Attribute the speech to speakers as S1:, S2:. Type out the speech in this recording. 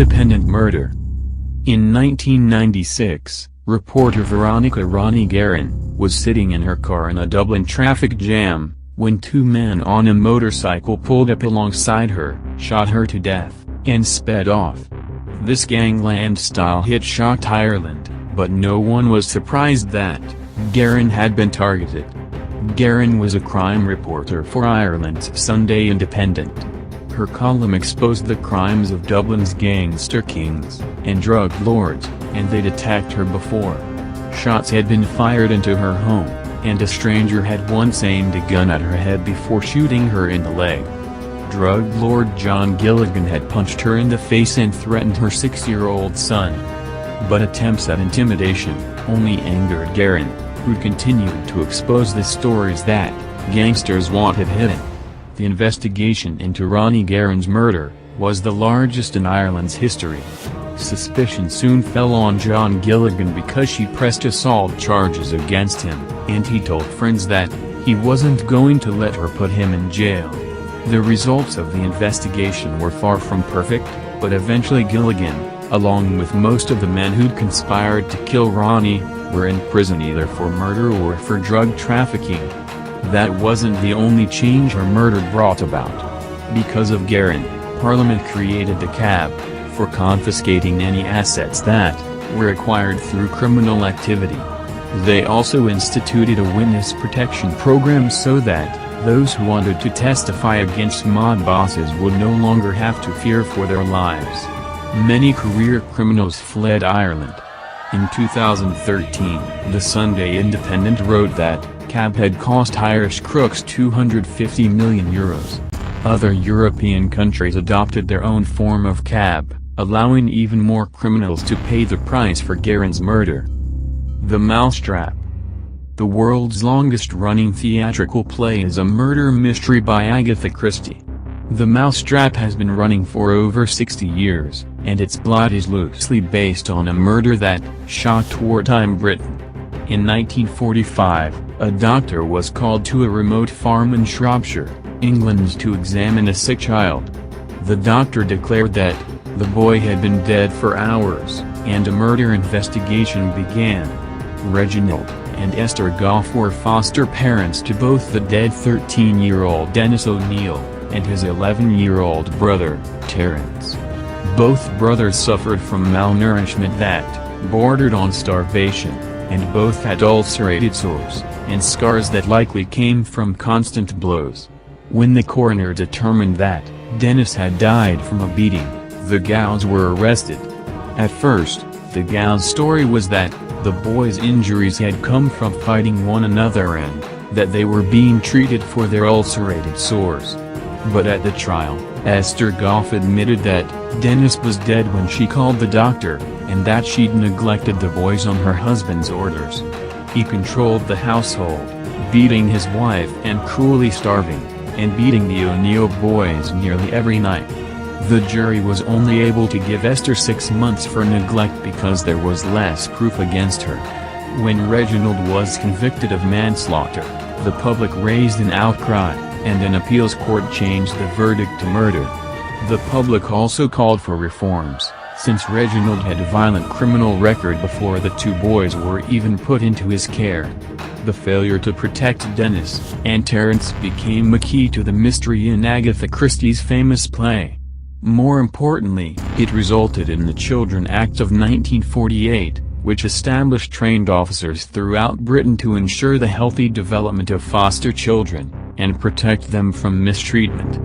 S1: independent murder. In 1996, reporter Veronica "Ronnie" Guerin was sitting in her car in a Dublin traffic jam, when two men on a motorcycle pulled up alongside her, shot her to death, and sped off. This gangland-style hit shocked Ireland, but no one was surprised that Guerin had been targeted. Guerin was a crime reporter for Ireland's Sunday Independent. Her column exposed the crimes of Dublin's gangster kings and drug lords, and they'd attacked her before. Shots had been fired into her home, and a stranger had once aimed a gun at her head before shooting her in the leg. Drug lord John Gilligan had punched her in the face and threatened her 6-year-old son. But attempts at intimidation only angered Guerin, who continued to expose the stories that gangsters wanted hidden. The investigation into Ronnie Guerin's murder was the largest in Ireland's history. Suspicion soon fell on John Gilligan because she pressed assault charges against him, and he told friends that he wasn't going to let her put him in jail. The results of the investigation were far from perfect, but eventually Gilligan, along with most of the men who'd conspired to kill Ronnie, were in prison either for murder or for drug trafficking. That wasn't the only change her murder brought about. Because of Guerin, Parliament created the CAB, for confiscating any assets that were acquired through criminal activity. They also instituted a witness protection program so that those who wanted to testify against mob bosses would no longer have to fear for their lives. Many career criminals fled Ireland. In 2013, the Sunday Independent wrote that CAB had cost Irish crooks €250 million. Other European countries adopted their own form of CAB, allowing even more criminals to pay the price for Guerin's murder. The Mousetrap. The world's longest-running theatrical play is a murder mystery by Agatha Christie. The Mousetrap has been running for over 60 years, and its plot is loosely based on a murder that shocked wartime Britain. In 1945, a doctor was called to a remote farm in Shropshire, England to examine a sick child. The doctor declared that the boy had been dead for hours, and a murder investigation began. Reginald and Esther Goff were foster parents to both the dead 13-year-old Dennis O'Neill, and his 11-year-old brother, Terence. Both brothers suffered from malnourishment that bordered on starvation, and both had ulcerated sores, and scars that likely came from constant blows. When the coroner determined that Dennis had died from a beating, the Gowes were arrested. At first, the Gowes' story was that the boys' injuries had come from fighting one another and that they were being treated for their ulcerated sores. But at the trial, Esther Goff admitted that Dennis was dead when she called the doctor, and that she'd neglected the boys on her husband's orders. He controlled the household, beating his wife and cruelly starving, and beating the O'Neill boys nearly every night. The jury was only able to give Esther 6 months for neglect because there was less proof against her. When Reginald was convicted of manslaughter, the public raised an outcry, and an appeals court changed the verdict to murder. The public also called for reforms, since Reginald had a violent criminal record before the two boys were even put into his care. The failure to protect Dennis and Terence became a key to the mystery in Agatha Christie's famous play. More importantly, it resulted in the Children Act of 1948, which established trained officers throughout Britain to ensure the healthy development of foster children, and protect them from mistreatment.